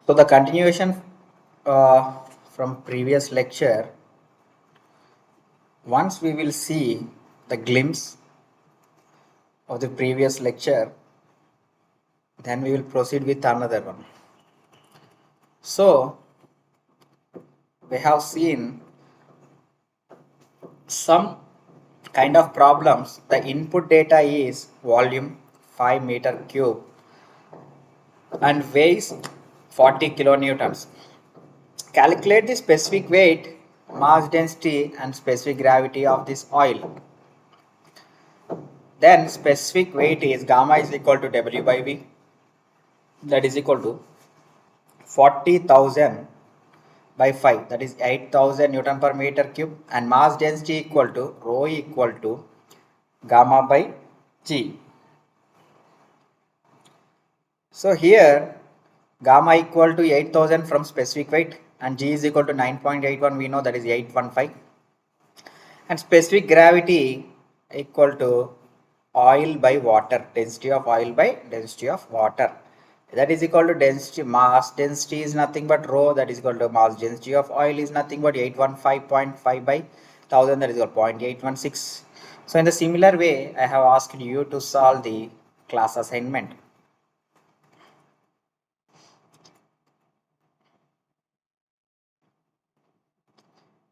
So the continuation uh, from previous lecture, once we will see the glimpse of the previous lecture, then we will proceed with another one. So we have seen some kind of problems. The input data is volume 5 meter cube and weighs 40 kilonewtons. Calculate the specific weight, mass density and specific gravity of this oil. Then specific weight is gamma is equal to W by V, that is equal to 40,000 by 5, that is 8,000 Newton per meter cube, and mass density equal to rho equal to gamma by G. So here gamma equal to 8,000 from specific weight and G is equal to 9.81, we know that is 815, and specific gravity equal to oil by water, density of oil by density of water, that is equal to density, mass density is nothing but rho, that is equal to mass density of oil is nothing but 815.5 by 1000, that is equal to 0.816. So in the similar way I have asked you to solve the class assignment.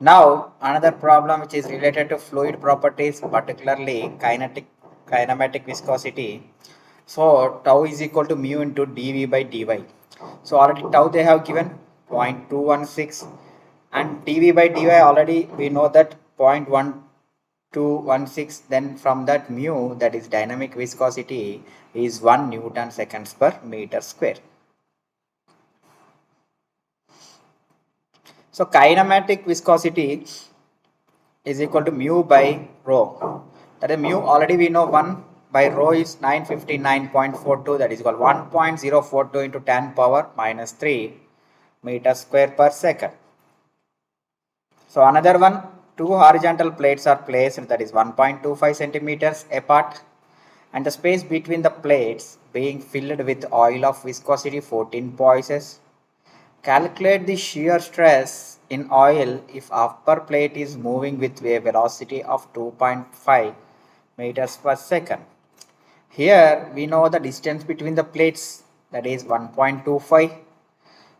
Now another problem which is related to fluid properties, particularly kinematic viscosity. So tau is equal to mu into dV by dy. So already tau they have given 0.216 and dV by dy already we know that 0.1216. Then from that mu, that is dynamic viscosity, is 1 Newton seconds per meter square. So kinematic viscosity is equal to mu by rho. That is mu already we know 1 by rho is 959.42, that is equal to 1.042 into 10 power minus 3 meter square per second. So another one, two horizontal plates are placed, that is 1.25 centimeters apart, and the space between the plates being filled with oil of viscosity 14 poises. Calculate the shear stress in oil if upper plate is moving with a velocity of 2.5 meters per second. Here we know the distance between the plates, that is 1.25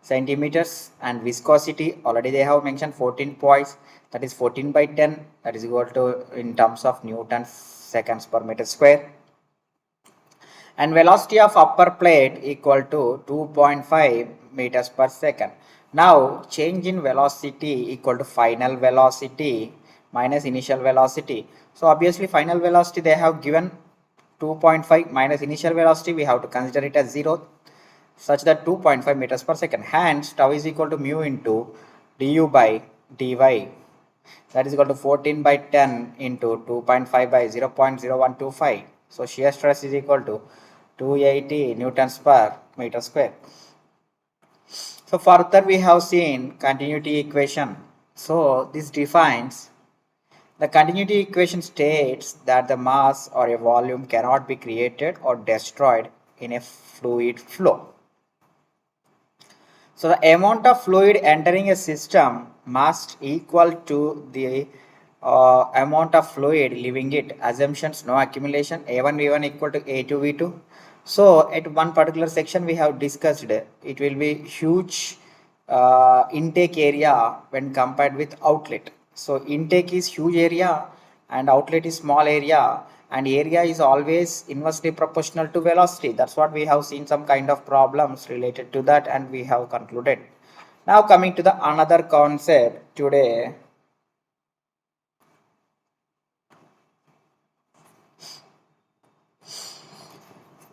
centimeters, and viscosity already they have mentioned 14 points, that is 14 by 10, that is equal to in terms of Newton seconds per meter square, and velocity of upper plate equal to 2.5 meters per second. Now change in velocity equal to final velocity minus initial velocity. So obviously final velocity they have given 2.5 minus initial velocity, we have to consider it as 0, such that 2.5 meters per second. Hence tau is equal to mu into du by dy, that is equal to 14 by 10 into 2.5 by 0.0125. So shear stress is equal to 280 newtons per meter square. So further we have seen continuity equation. So this defines the continuity equation states that the mass or a volume cannot be created or destroyed in a fluid flow. So the amount of fluid entering a system must equal to the amount of fluid leaving it. Assumptions: no accumulation, A1 V1 equal to A2 V2. So at one particular section we have discussed it will be huge intake area when compared with outlet. So intake is huge area and outlet is small area, and area is always inversely proportional to velocity. That's what we have seen some kind of problems related to that, and we have concluded. Now coming to the another concept today.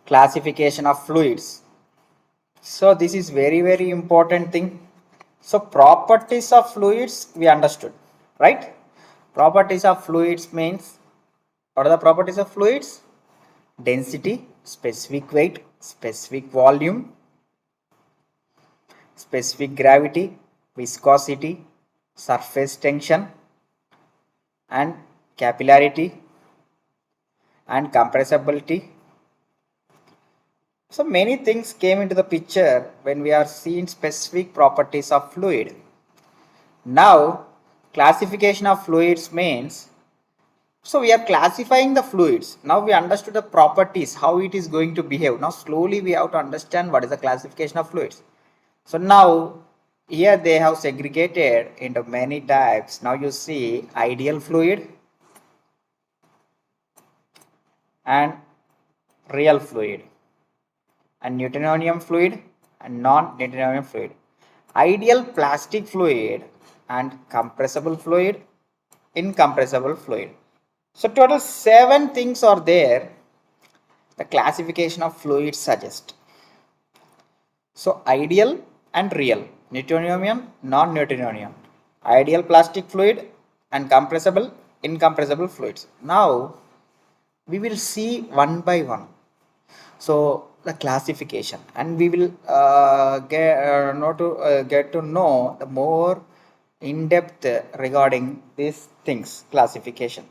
Classification of fluids. So this is very important thing. So properties of fluids we understood, right? Properties of fluids means, what are the properties of fluids? Density, specific weight, specific volume, specific gravity, viscosity, surface tension, and capillarity, and compressibility, So many things came into the picture when we are seeing specific properties of fluid. Now, classification of fluids means, so we are classifying the fluids. Now we understood the properties, how it is going to behave. Now slowly we have to understand what is the classification of fluids. So now here they have segregated into many types. Now you see ideal fluid and real fluid, and Newtonian fluid and non-Newtonian fluid. Ideal plastic fluid and compressible fluid, incompressible fluid. So total 7 things are there the classification of fluids suggest. So ideal and real, Newtonian, non-Newtonian, ideal plastic fluid and compressible, incompressible fluids. Now we will see one by one. So the classification, and we will get to know the more in depth regarding these things classification.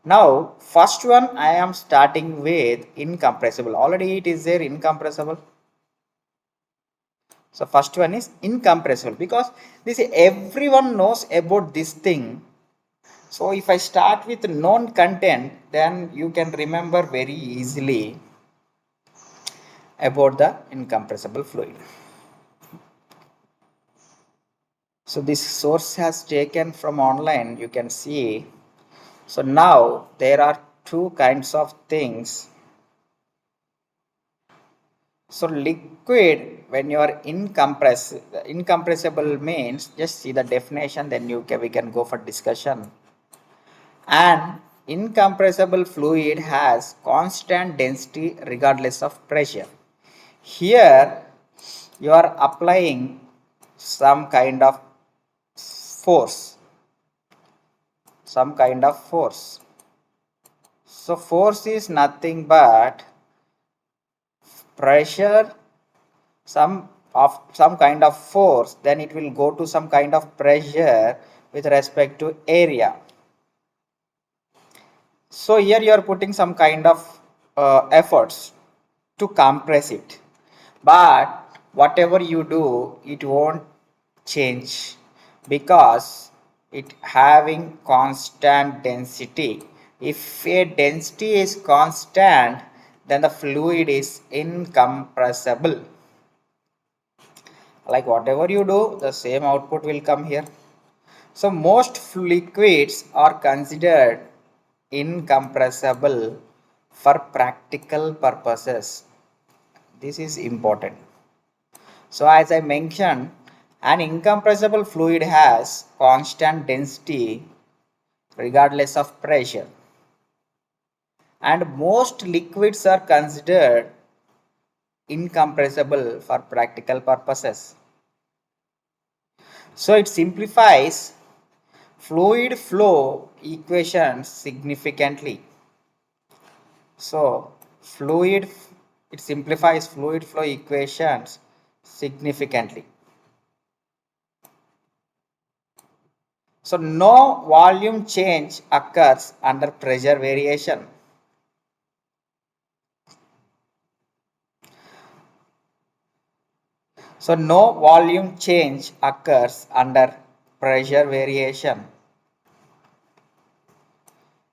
Now first one I am starting with incompressible. Already it is there incompressible. So first one is incompressible because this everyone knows about this thing. So if I start with known content, then you can remember very easily about the incompressible fluid. So this source has taken from online, you can see. So now there are two kinds of things. So liquid, when you are incompressible means, just see the definition, then we can go for discussion. An incompressible fluid has constant density regardless of pressure. Here you are applying some kind of force. So force is nothing but pressure, some kind of force, then it will go to some kind of pressure with respect to area. So here you are putting some kind of efforts to compress it, but whatever you do, it won't change because it having constant density. If a density is constant, then the fluid is incompressible. Like whatever you do, the same output will come here. So most liquids are considered incompressible for practical purposes. This is important. So as I mentioned, an incompressible fluid has constant density regardless of pressure, and most liquids are considered incompressible for practical purposes. So it simplifies fluid flow equations significantly. So it simplifies fluid flow equations significantly. So no volume change occurs under pressure variation. So no volume change occurs under pressure variation.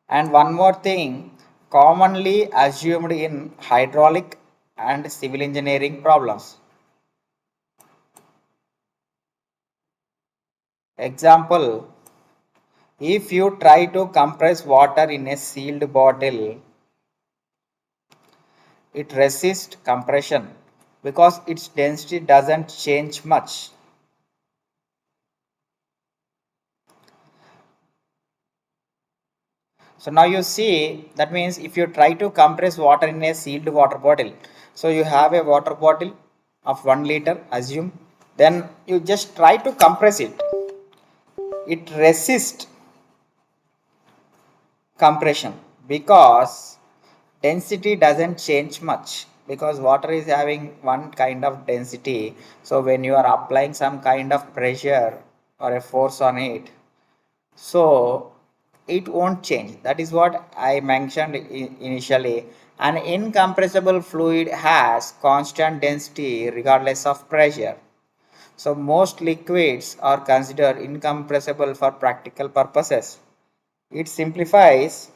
And one more thing, commonly assumed in hydraulic and civil engineering problems. Example, if you try to compress water in a sealed bottle, it resists compression because its density doesn't change much. So now you see, that means if you try to compress water in a sealed water bottle, so you have a water bottle of 1 liter, assume, then you just try to compress it. It resists compression because density doesn't change much, because water is having one kind of density. So when you are applying some kind of pressure or a force on it, so it won't change. That is what I mentioned initially. An incompressible fluid has constant density regardless of pressure. So most liquids are considered incompressible for practical purposes. It simplifies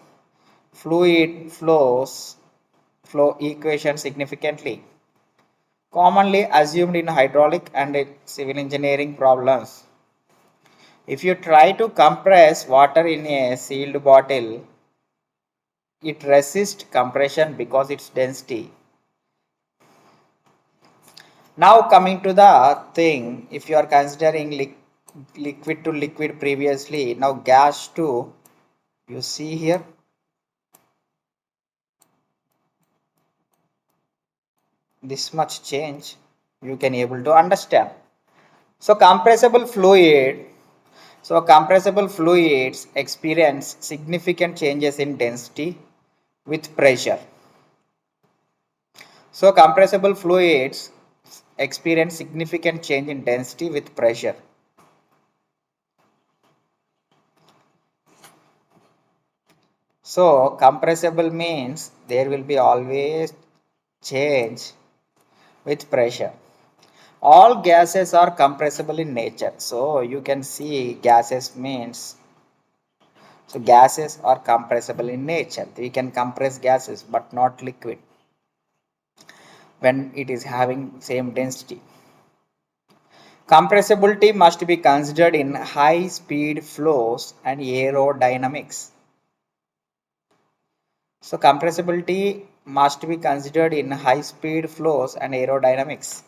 fluid flow equation significantly. Commonly assumed in hydraulic and civil engineering problems. If you try to compress water in a sealed bottle, it resists compression because its density. Now coming to the thing, if you are considering liquid to liquid previously, now gas to, you see here, this much change you can able to understand. So compressible fluids experience significant changes in density with pressure. So compressible fluids experience significant change in density with pressure. So compressible means there will be always change with pressure. All gases are compressible in nature. So you can see gases means, so gases are compressible in nature. We can compress gases but not liquid when it is having same density. Compressibility must be considered in high speed flows and aerodynamics. So compressibility must be considered in high speed flows and aerodynamics.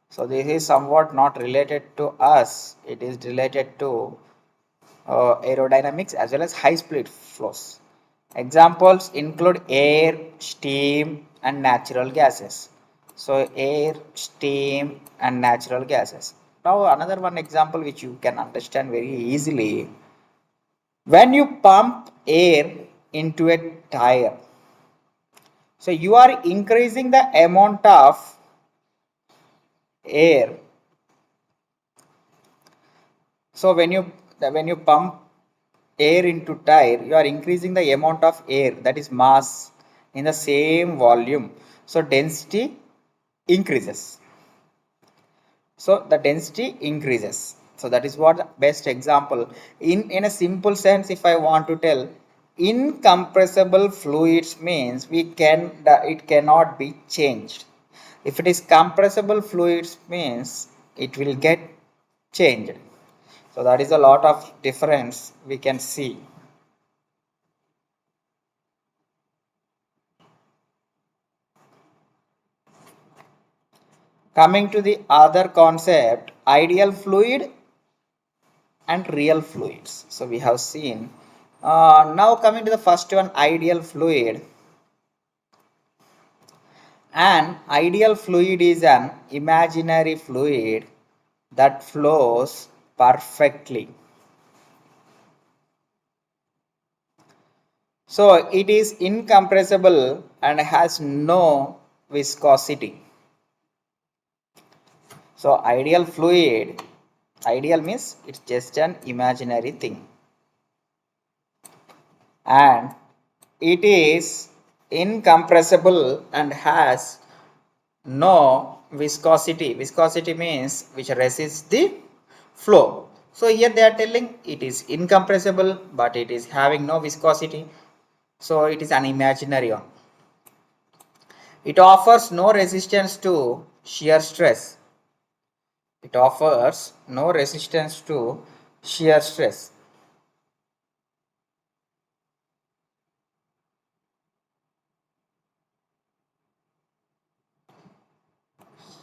So this is somewhat not related to us. It is related to aerodynamics as well as high speed flows. Examples include air, steam and natural gases. So air, steam and natural gases. Now another one example which you can understand very easily. When you pump air into a tire, so you are increasing the amount of air. So when you pump air into tire, you are increasing the amount of air, that is mass, in the same volume. So density increases. So the density increases. So that is what the best example. In a simple sense, if I want to tell, incompressible fluids means it cannot be changed. If it is compressible fluids means it will get changed. So that is a lot of difference we can see. Coming to the other concept, ideal fluid and real fluids. So we have seen. Now coming to the first one, ideal fluid. An ideal fluid is an imaginary fluid that flows perfectly. So it is incompressible and has no viscosity. So ideal means it's just an imaginary thing. And it is incompressible and has no viscosity. Viscosity means which resists the flow. So here they are telling it is incompressible but it is having no viscosity. So it is an imaginary one. It offers no resistance to shear stress. It offers no resistance to shear stress.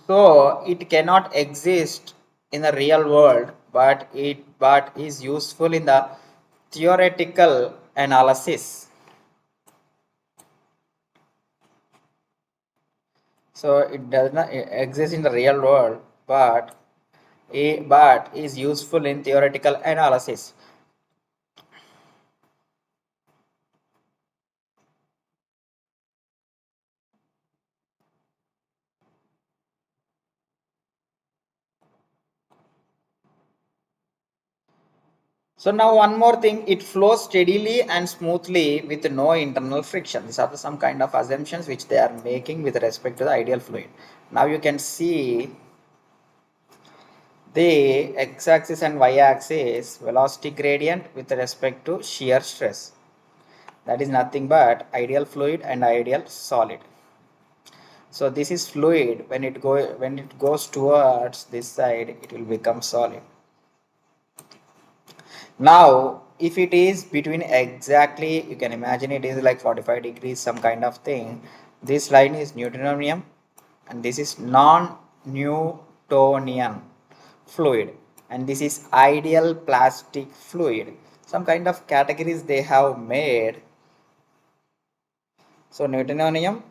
So it cannot exist in the real world, but is useful in the theoretical analysis. So it does not exist in the real world, but is useful in theoretical analysis. So now one more thing, it flows steadily and smoothly with no internal friction. These are some kind of assumptions which they are making with respect to the ideal fluid. Now you can see the x-axis and y-axis velocity gradient with respect to shear stress. That is nothing but ideal fluid and ideal solid. So this is fluid. When it goes towards this side, it will become solid. Now if it is between exactly, you can imagine it is like 45 degrees, some kind of thing. This line is Newtonian and this is non-Newtonian fluid, and this is ideal plastic fluid. Some kind of categories they have made. So Newtonian,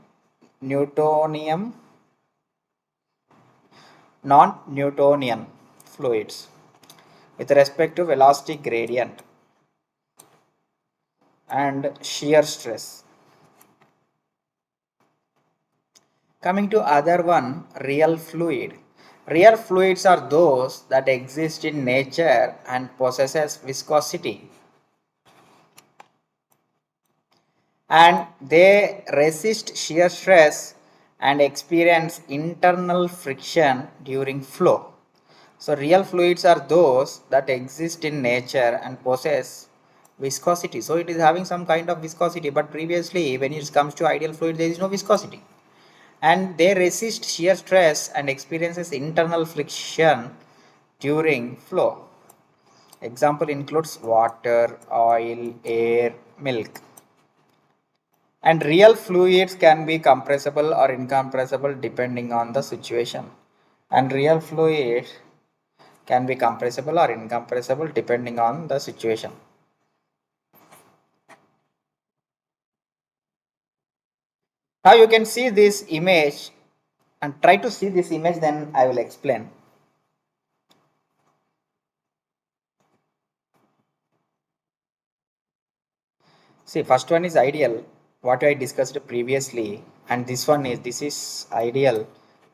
non-Newtonian fluids with respect to velocity gradient and shear stress. Coming to other one, real fluid. Real fluids are those that exist in nature and possesses viscosity, and they resist shear stress and experience internal friction during flow. So real fluids are those that exist in nature and possess viscosity. So it is having some kind of viscosity, but previously when it comes to ideal fluid there is no viscosity, and they resist shear stress and experiences internal friction during flow. Example includes water, oil, air, milk. And real fluids can be compressible or incompressible depending on the situation. And real fluid can be compressible or incompressible depending on the situation. Now you can see this image and try to see this image, then I will explain. See, first one is ideal, what I discussed previously, and this is ideal,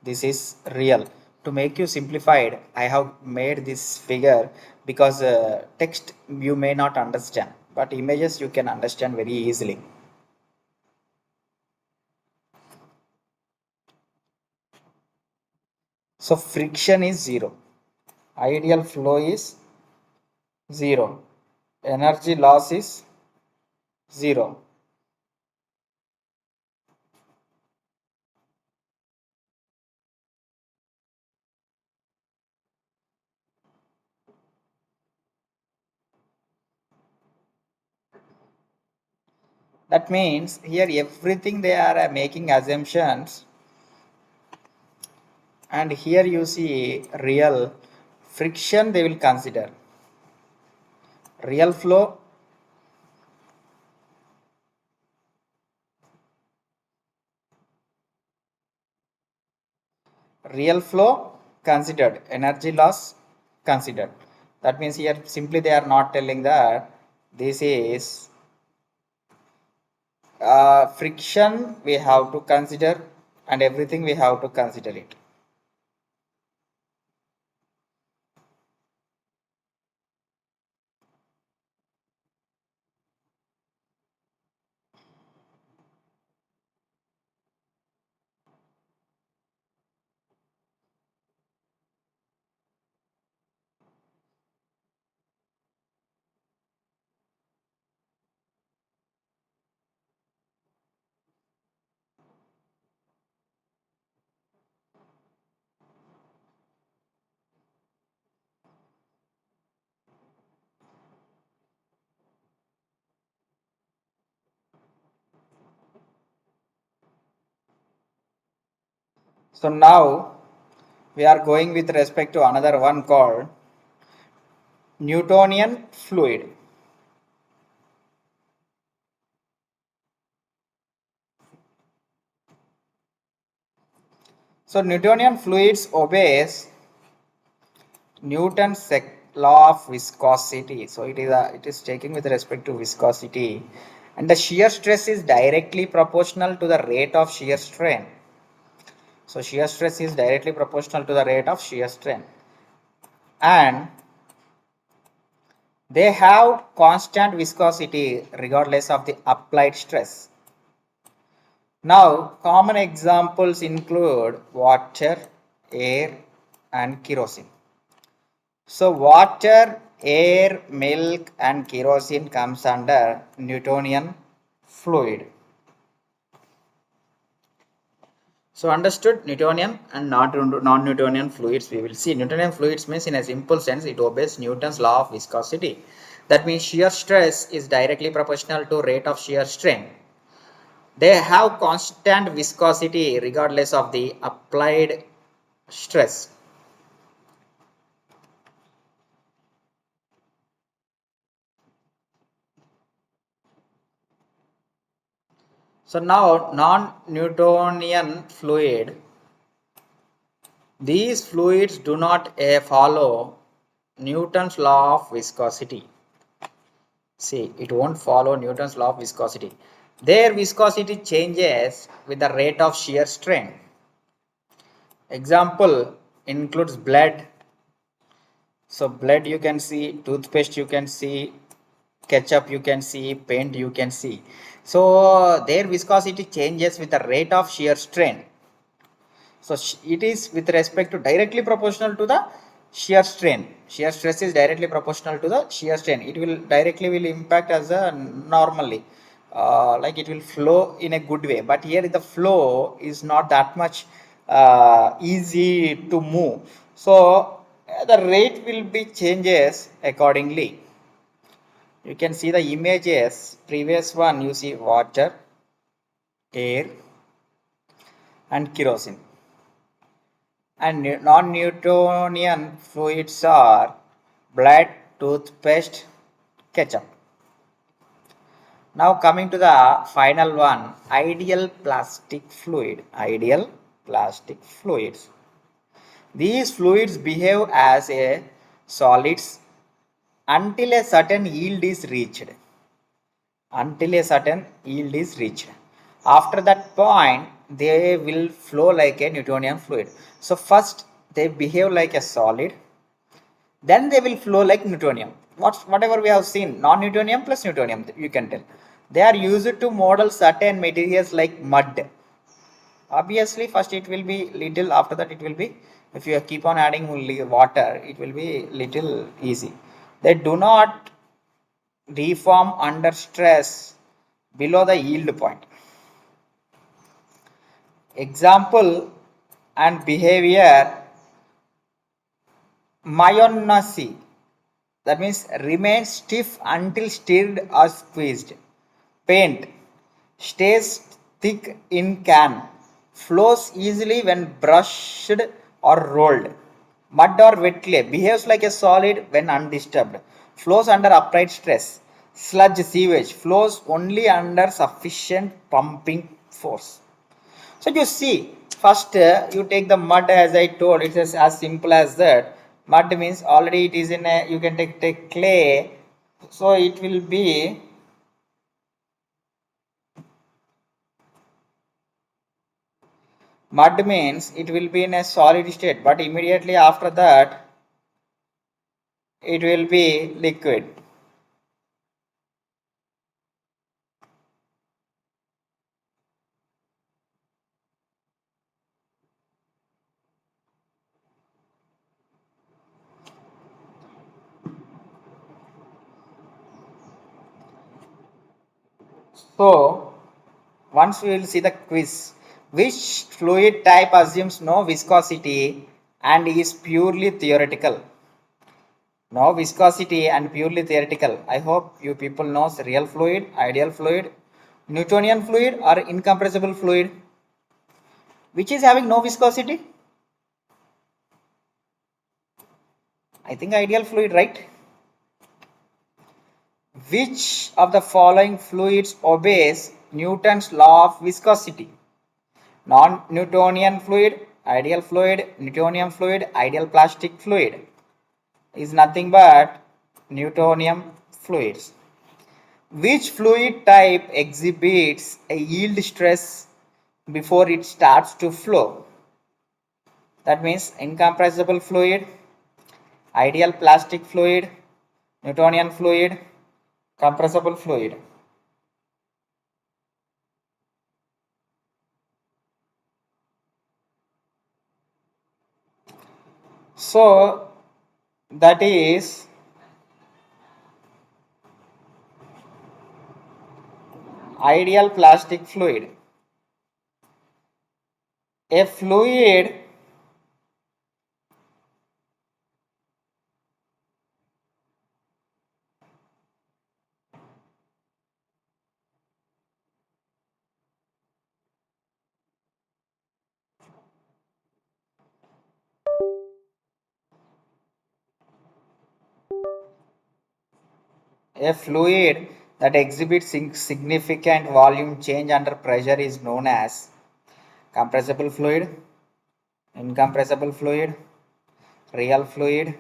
this is real. To make you simplified, I have made this figure because text you may not understand, but images you can understand very easily. So friction is zero, ideal flow is zero, energy loss is zero. That means here everything they are making assumptions, and here you see real friction they will consider, real flow, real flow considered, energy loss considered. That means here simply they are not telling that this is friction we have to consider, and everything we have to consider it. So now we are going with respect to another one called Newtonian fluid. So Newtonian fluids obeys Newton's law of viscosity. So it is taking with respect to viscosity, and the shear stress is directly proportional to the rate of shear strain. So shear stress is directly proportional to the rate of shear strain, and They have constant viscosity regardless of the applied stress. Now, common examples include water, air, and kerosene. So, water, air, milk, and kerosene comes under Newtonian fluid. So, understood Newtonian and non-Newtonian fluids. We will see Newtonian fluids means in a simple sense it obeys Newton's law of viscosity. That means shear stress is directly proportional to rate of shear strain. They have constant viscosity regardless of the applied stress. So now non-Newtonian fluid, these fluids do not follow Newton's law of viscosity. See, it won't follow Newton's law of viscosity. Their viscosity changes with the rate of shear strain. Example includes blood. So blood you can see, toothpaste you can see, ketchup you can see, paint you can see. So their viscosity changes with the rate of shear strain. So it is with respect to directly proportional to the shear strain. Shear stress is directly proportional to the shear strain. It will directly will impact as a normally, like it will flow in a good way. But here the flow is not that much easy to move. So the rate will be changes accordingly. You can see the images. Previous one you see water, air, and kerosene. And non-Newtonian fluids are blood, toothpaste, ketchup. Now coming to the final one, ideal plastic fluid. Ideal plastic fluids. These fluids behave as a solids until a certain yield is reached. Until a certain yield is reached. After that point, they will flow like a Newtonian fluid. So first they behave like a solid, then they will flow like Newtonian. Whatever we have seen, non-Newtonian plus Newtonian, you can tell. They are used to model certain materials like mud. Obviously, first it will be little, after that it will be, if you keep on adding only water, it will be little easy. They do not deform under stress below the yield point. Example and behavior, Mayonnaise, that means remains stiff until stirred or squeezed. Paint stays thick in can, flows easily when brushed or rolled. Mud or wet clay behaves like a solid when undisturbed, flows under upright stress. Sludge sewage flows only under sufficient pumping force. So you see, first you take the mud as I told, it is as simple as that. Mud means already it is in a, you can take clay, so it will be mud means it will be in a solid state, but immediately after that it will be liquid. So once we will see the quiz, which fluid type assumes no viscosity and is purely theoretical? No viscosity and purely theoretical. I hope you people knows real fluid, ideal fluid, Newtonian fluid or incompressible fluid. Which is having no viscosity? I think ideal fluid, right? Which of the following fluids obeys Newton's law of viscosity? Non-Newtonian fluid, ideal fluid, Newtonian fluid, ideal plastic fluid is nothing but Newtonian fluids. Which fluid type exhibits a yield stress before it starts to flow? That means incompressible fluid, ideal plastic fluid, Newtonian fluid, compressible fluid. So that is ideal plastic fluid. A fluid that exhibits significant volume change under pressure is known as compressible fluid, incompressible fluid, real fluid,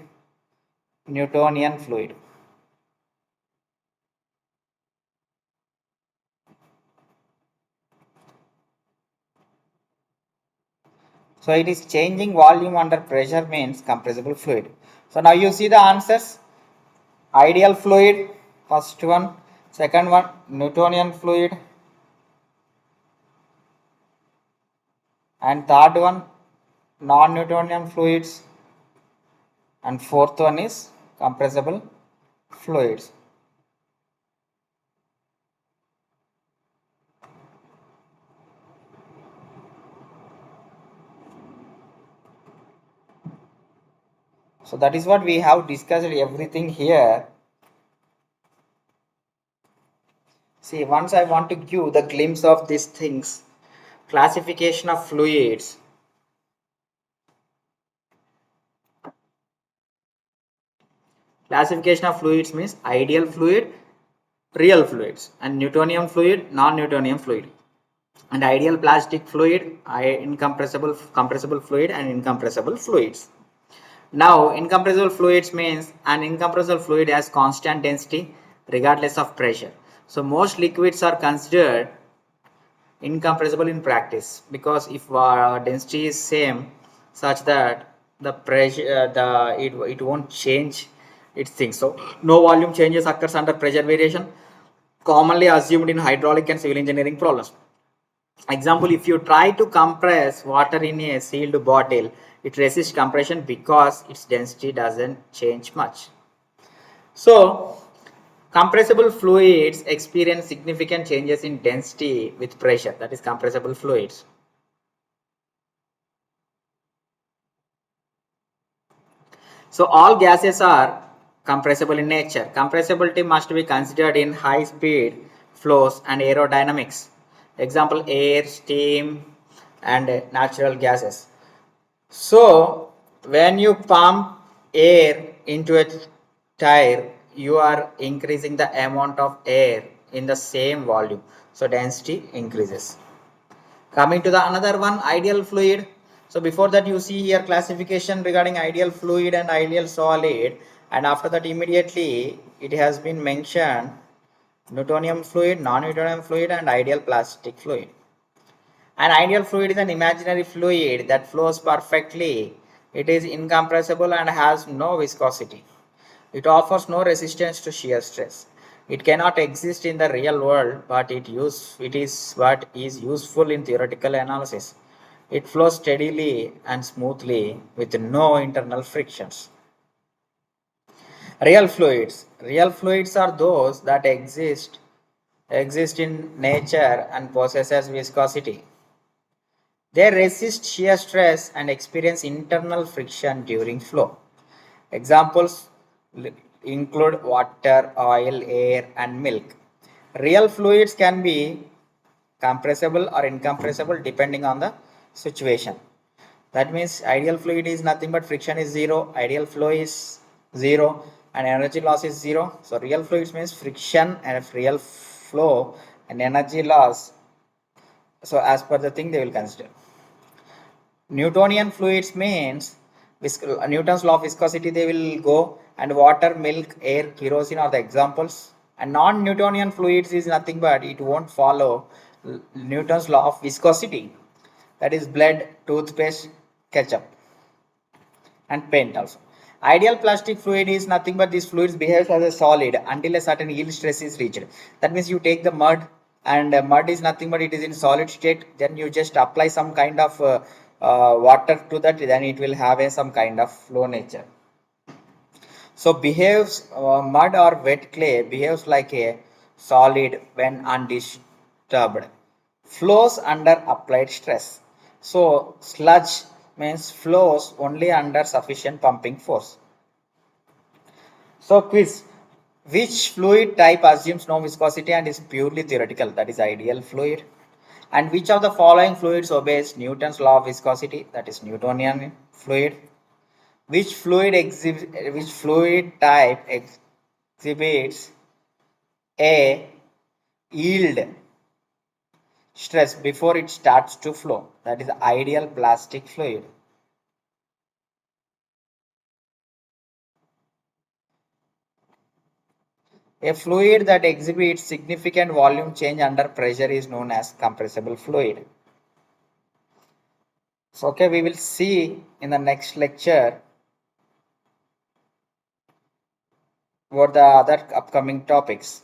Newtonian fluid. So it is changing volume under pressure means compressible fluid. So now you see the answers. Ideal fluid, first one. Second one, Newtonian fluid. And third one, non-Newtonian fluids. And fourth one is compressible fluids. So that is what we have discussed everything here. See, once I want to give the glimpse of these things, classification of fluids. Classification of fluids means ideal fluid, real fluids, and Newtonian fluid, non-Newtonian fluid, and ideal plastic fluid, incompressible, compressible fluid, and incompressible fluids. Now, incompressible fluids means an incompressible fluid has constant density regardless of pressure. So most liquids are considered incompressible in practice because if density is same such that the pressure it won't change its thing. So no volume changes occurs under pressure variation, commonly assumed in hydraulic and civil engineering problems. Example, if you try to compress water in a sealed bottle, it resists compression because its density doesn't change much. So compressible fluids experience significant changes in density with pressure, that is compressible fluids. So all gases are compressible in nature. Compressibility must be considered in high speed flows and aerodynamics. Example, air, steam, and natural gases. So when you pump air into a tire, you are increasing the amount of air in the same volume. So density increases. Coming to the another one, ideal fluid. So before that you see here classification regarding ideal fluid and ideal solid, and after that immediately it has been mentioned Newtonian fluid, non-Newtonian fluid, and ideal plastic fluid. An ideal fluid is an imaginary fluid that flows perfectly. It is incompressible and has no viscosity. It offers no resistance to shear stress. It cannot exist in the real world, but it is what is useful in theoretical analysis. It flows steadily and smoothly with no internal frictions. Real fluids. Real fluids are those that exist in nature and possesses viscosity. They resist shear stress and experience internal friction during flow. Examples include water, oil, air, and milk. Real fluids can be compressible or incompressible depending on the situation. That means ideal fluid is nothing but friction is zero, ideal flow is zero, and energy loss is zero. So real fluids means friction and real flow and energy loss. So as per the thing they will consider. Newtonian fluids means Newton's law of viscosity they will go, and water, milk, air, kerosene are the examples. And non-Newtonian fluids is nothing but it won't follow Newton's law of viscosity. That is blood, toothpaste, ketchup, and paint also. Ideal plastic fluid is nothing but this fluid behaves as a solid until a certain yield stress is reached. That means you take the mud, and mud is nothing but it is in solid state. Then you just apply some kind of water to that, then it will have some kind of flow nature. So behaves mud or wet clay behaves like a solid when undisturbed. Flows under applied stress. So sludge means flows only under sufficient pumping force. So quiz. Which fluid type assumes no viscosity and is purely theoretical? That is ideal fluid. And which of the following fluids obeys Newton's law of viscosity? That is Newtonian fluid. Which fluid type exhibits a yield stress before it starts to flow? That is ideal plastic fluid. A fluid that exhibits significant volume change under pressure is known as compressible fluid. So, okay, we will see in the next lecture what the other upcoming topics.